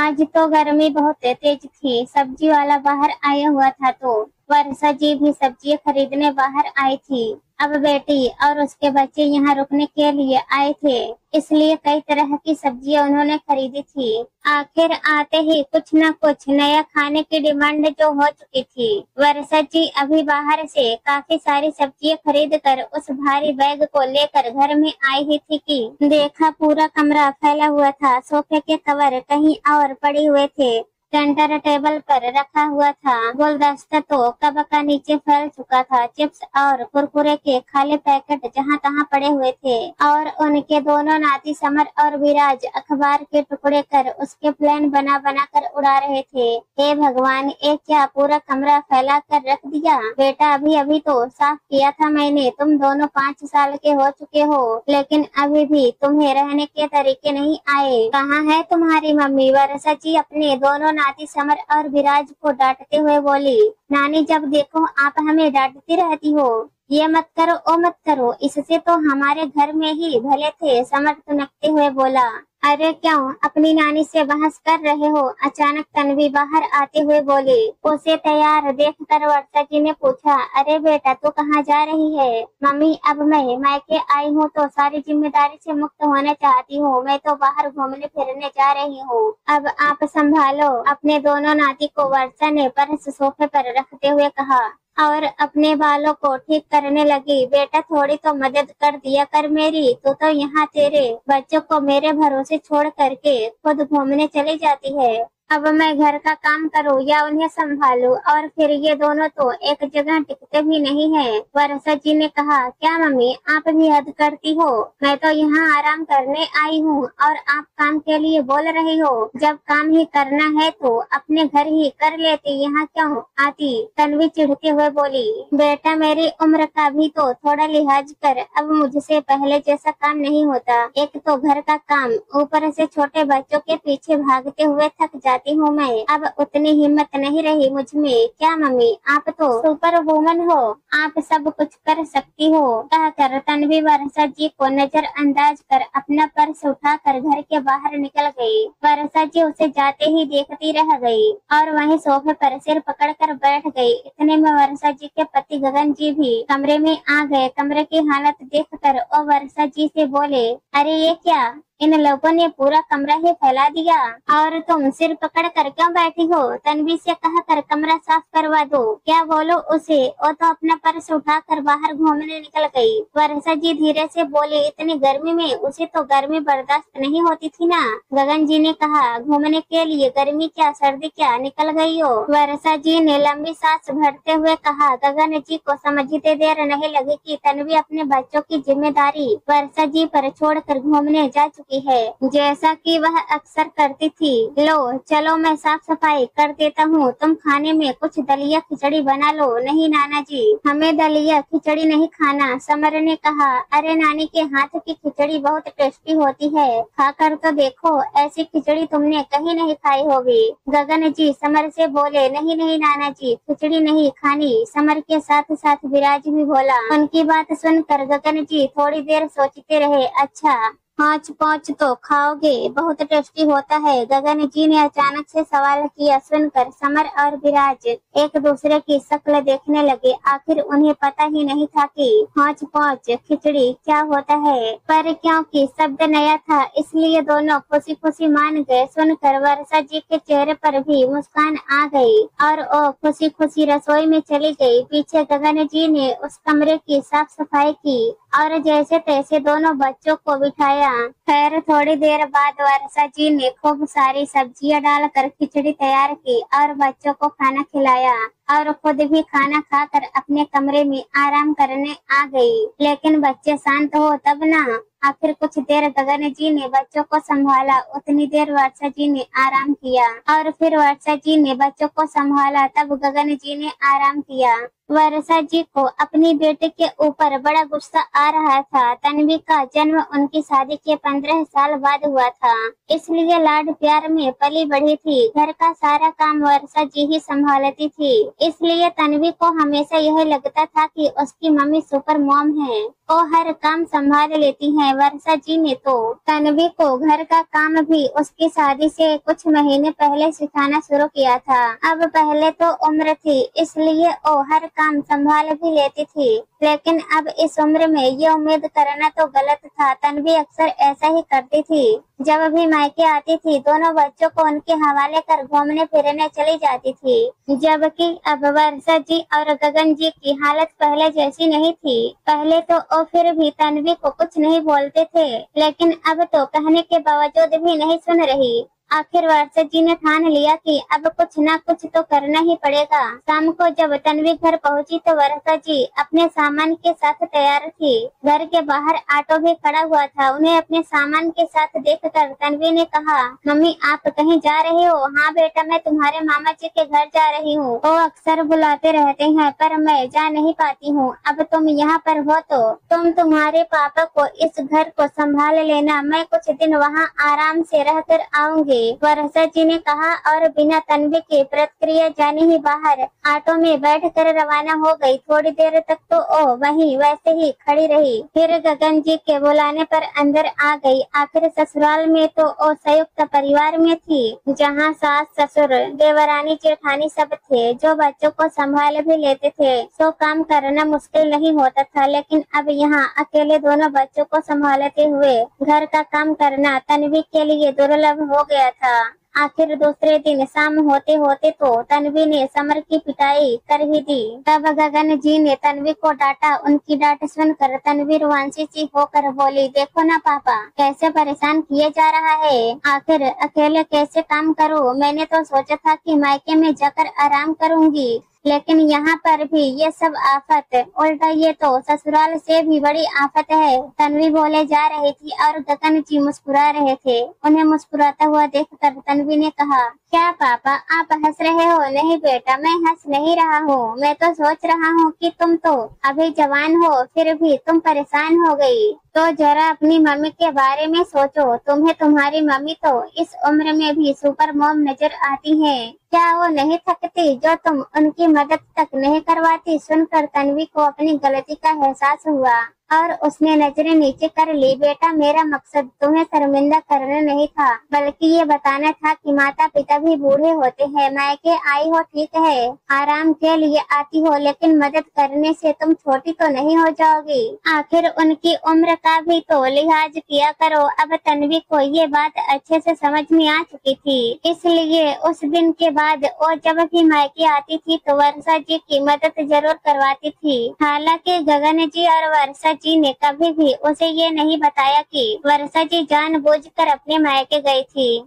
आज तो गर्मी बहुत तेज थी। सब्जी वाला बाहर आया हुआ था तो वर्षा जी भी सब्जी खरीदने बाहर आई थी। अब बेटी और उसके बच्चे यहाँ रुकने के लिए आए थे, इसलिए कई तरह की सब्जियां उन्होंने खरीदी थी। आखिर आते ही कुछ न कुछ नया खाने की डिमांड जो हो चुकी थी। वर्षा जी अभी बाहर से काफी सारी सब्जियां खरीद कर उस भारी बैग को लेकर घर में आई ही थी कि देखा पूरा कमरा फैला हुआ था। सोफे के कवर कहीं और पड़े हुए थे, सेंटर टेबल पर रखा हुआ था। गुलदस्ता तो कब का नीचे फैल चुका था। चिप्स और कुरकुरे के खाली पैकेट जहां तहां पड़े हुए थे और उनके दोनों नाती समर और विराज अखबार के टुकड़े कर उसके प्लान बना बना कर उड़ा रहे थे। हे भगवान, एक क्या पूरा कमरा फैला कर रख दिया। बेटा अभी अभी तो साफ किया था मैंने। तुम दोनों 5 साल के हो चुके हो, लेकिन अभी भी तुम्हें रहने के तरीके नहीं आए। कहाँ है तुम्हारी मम्मी? वर्षा जी अपने दोनों नाती समर और विराज को डांटते हुए बोली। नानी, जब देखो आप हमें डांटती रहती हो। ये मत करो, ओ मत करो, इससे तो हमारे घर में ही भले थे। समर तुनकते हुए बोला। अरे क्यों अपनी नानी से बहस कर रहे हो? अचानक तन्वी बाहर आते हुए बोली। उसे तैयार देख कर वर्षा जी ने पूछा, अरे बेटा तू कहाँ जा रही है? मम्मी, अब मैं मायके आई हूँ तो सारी जिम्मेदारी से मुक्त होना चाहती हूँ। मैं तो बाहर घूमने फिरने जा रही हूँ, अब आप संभालो अपने दोनों नाती को। वर्षा ने पर्स सोफे पर रखते हुए कहा और अपने बालों को ठीक करने लगी। बेटा थोड़ी तो मदद कर दिया कर मेरी। तो यहाँ तेरे बच्चों को मेरे भरोसे छोड़ करके खुद घूमने चली जाती है। अब मैं घर का काम करूँ या उन्हें संभालूं? और फिर ये दोनों तो एक जगह टिकते भी नहीं है। वर्षा जी ने कहा, क्या मम्मी आप भी हद करती हो? मैं तो यहाँ आराम करने आई हूँ और आप काम के लिए बोल रही हो। जब काम ही करना है तो अपने घर ही कर लेती, यहाँ क्यों आती? तन्वी चिढ़ते हुए बोली। बेटा मेरी उम्र का भी तो थोड़ा लिहाज कर। अब मुझसे पहले जैसा काम नहीं होता। एक तो घर का काम, ऊपर से छोटे बच्चों के पीछे भागते हुए थक जाती हूँ मैं। अब उतनी हिम्मत नहीं रही मुझ में। क्या मम्मी, आप तो सुपर वुमन हो, आप सब कुछ कर सकती हो। कहकर तन्वी वर्षा जी को नजरअंदाज कर अपना पर्स उठाकर घर के बाहर निकल गई। वर्षा जी उसे जाते ही देखती रह गई और वहीं सोफे पर सिर पकड़कर बैठ गई। इतने में वर्षा जी के पति गगन जी भी कमरे में आ गए। कमरे की हालत देखकर वो वर्षा जी से बोले, अरे ये क्या, इन लोगों ने पूरा कमरा ही फैला दिया और तुम सिर पकड़ कर क्यों बैठी हो? तन्वी से कहकर कमरा साफ करवा दो। क्या बोलो उसे? वो तो अपना पर्स उठाकर बाहर घूमने निकल गई। वर्षा जी धीरे से बोले, इतनी गर्मी में उसे तो गर्मी बर्दाश्त नहीं होती थी ना? गगन जी ने कहा, घूमने के लिए गर्मी क्या सर्दी क्या, निकल गई हो। वर्षा जी ने लंबी सांस भरते हुए कहा। गगन जी को समझते देर नहीं लगी कि तन्वी अपने बच्चों की जिम्मेदारी वर्षा जी पर छोड़कर घूमने जा चुकी है, जैसा कि वह अक्सर करती थी। लो चलो मैं साफ सफाई कर देता हूँ, तुम खाने में कुछ दलिया खिचड़ी बना लो। नहीं नाना जी, हमें दलिया खिचड़ी नहीं खाना, समर ने कहा। अरे नानी के हाथ की खिचड़ी बहुत टेस्टी होती है, खाकर तो देखो। ऐसी खिचड़ी तुमने कहीं नहीं खाई होगी। गगन जी समर से बोले, नहीं नहीं नाना जी, खिचड़ी नहीं खानी। समर के साथ साथ विराज भी बोला। उनकी बात सुनकर गगन जी थोड़ी देर सोचते रहे। अच्छा, पाँच पाँच तो खाओगे, बहुत टेस्टी होता है, गगन जी ने अचानक से सवाल किया। सुनकर समर और विराज एक दूसरे की शक्ल देखने लगे। आखिर उन्हें पता ही नहीं था कि पाँच पाँच खिचड़ी क्या होता है, पर क्योंकि शब्द नया था इसलिए दोनों खुशी खुशी मान गए। सुनकर वर्षा जी के चेहरे पर भी मुस्कान आ गई और वो खुशी खुशी रसोई में चली गई। पीछे गगन जी ने उस कमरे की साफ सफाई की और जैसे तैसे दोनों बच्चों को बिठाया। खैर थोड़ी देर बाद वर्षा जी ने खूब सारी सब्जियां डालकर खिचड़ी तैयार की और बच्चों को खाना खिलाया और खुद भी खाना खाकर अपने कमरे में आराम करने आ गई। लेकिन बच्चे शांत हो तब ना। आखिर कुछ देर गगन जी ने बच्चों को संभाला, उतनी देर वर्षा जी ने आराम किया और फिर वर्षा जी ने बच्चों को संभाला, तब गगन जी ने आराम किया। वर्षा जी को अपनी बेटे के ऊपर बड़ा गुस्सा आ रहा था। तन्वी का जन्म उनकी शादी के 15 साल बाद हुआ था, इसलिए लाड प्यार में पली बढ़ी थी। घर का सारा काम वर्षा जी ही संभालती थी, इसलिए तन्वी को हमेशा यह लगता था कि उसकी मम्मी सुपर मॉम है, वो हर काम संभाल लेती हैं। वर्षा जी ने तो तन्वी को घर का काम भी उसकी शादी से कुछ महीने पहले सिखाना शुरू किया था। अब पहले तो उम्र थी, इसलिए वो हर काम संभाल भी लेती थी, लेकिन अब इस उम्र में ये उम्मीद करना तो गलत था। तन्वी अक्सर ऐसा ही करती थी। जब भी मायके आती थी, दोनों बच्चों को उनके हवाले कर घूमने फिरने चली जाती थी। जबकि अब वर्षा जी और गगन जी की हालत पहले जैसी नहीं थी। पहले तो वो फिर भी तन्वी को कुछ नहीं बोलते थे, लेकिन अब तो कहने के बावजूद भी नहीं सुन रही। आखिर वर्षा जी ने ठान लिया कि अब कुछ ना कुछ तो करना ही पड़ेगा। शाम को जब तन्वी घर पहुंची तो वर्षा जी अपने सामान के साथ तैयार थी। घर के बाहर ऑटो भी खड़ा हुआ था। उन्हें अपने सामान के साथ देखकर तन्वी ने कहा, मम्मी आप कहीं जा रही हो? हाँ बेटा, मैं तुम्हारे मामा जी के घर जा रही हूँ। वो अक्सर बुलाते रहते हैं पर मैं जा नहीं पाती हूँ। अब तुम यहाँ पर हो तो तुम तुम्हारे पापा को इस घर को संभाल लेना, मैं कुछ दिन वहाँ आराम से रहकर आऊंगी, वर्षा जी ने कहा और बिना तन्वी की प्रतिक्रिया जाने ही बाहर ऑटो में बैठकर रवाना हो गई। थोड़ी देर तक तो ओ वहीं वैसे ही खड़ी रही, फिर गगन जी के बुलाने पर अंदर आ गई। आखिर ससुराल में तो ओ संयुक्त परिवार में थी, जहाँ सास ससुर देवरानी जेठानी सब थे, जो बच्चों को संभाल भी लेते थे, सो काम करना मुश्किल नहीं होता था। लेकिन अब यहाँ अकेले दोनों बच्चों को संभालते हुए घर का काम करना तन्वी के लिए दुर्लभ हो गया था। आखिर दूसरे दिन शाम होते होते तो तन्वी ने समर की पिटाई कर ही दी। तब गगन जी ने तन्वी को डांटा। उनकी डांट सुनकर तन्वी रुआंसी सी होकर बोली, देखो ना पापा कैसे परेशान किए जा रहा है, आखिर अकेले कैसे काम करूं? मैंने तो सोचा था कि मायके में जाकर आराम करूंगी, लेकिन यहाँ पर भी ये सब आफत, उल्टा ये तो ससुराल से भी बड़ी आफत है। तन्वी बोले जा रही थी और गगन जी मुस्कुरा रहे थे। उन्हें मुस्कुराता हुआ देखकर तन्वी ने कहा, क्या पापा आप हंस रहे हो? नहीं बेटा, मैं हंस नहीं रहा हूँ, मैं तो सोच रहा हूँ कि तुम तो अभी जवान हो, फिर भी तुम परेशान हो गई तो जरा अपनी मम्मी के बारे में सोचो। तुम्हें तुम्हारी मम्मी तो इस उम्र में भी सुपर मॉम नजर आती है, क्या वो नहीं थकती जो तुम उनकी मदद तक नहीं करवाती? सुनकर तन्वी को अपनी गलती का एहसास हुआ और उसने नजरें नीचे कर ली। बेटा, मेरा मकसद तुम्हें शर्मिंदा करना नहीं था, बल्कि ये बताना था कि माता पिता भी बूढ़े होते हैं। मायके आई हो ठीक है, आराम के लिए आती हो, लेकिन मदद करने से तुम छोटी तो नहीं हो जाओगी। आखिर उनकी उम्र का भी तो लिहाज किया करो। अब तन्वी को ये बात अच्छे से समझ में आ चुकी थी, इसलिए उस दिन के बाद वो जब भी मायके आती थी तो वर्षा जी की मदद जरूर करवाती थी। हालांकि गगन जी और वर्षा जी ने कभी भी उसे ये नहीं बताया कि वर्षा जी जानबूझकर अपने मायके गई थी।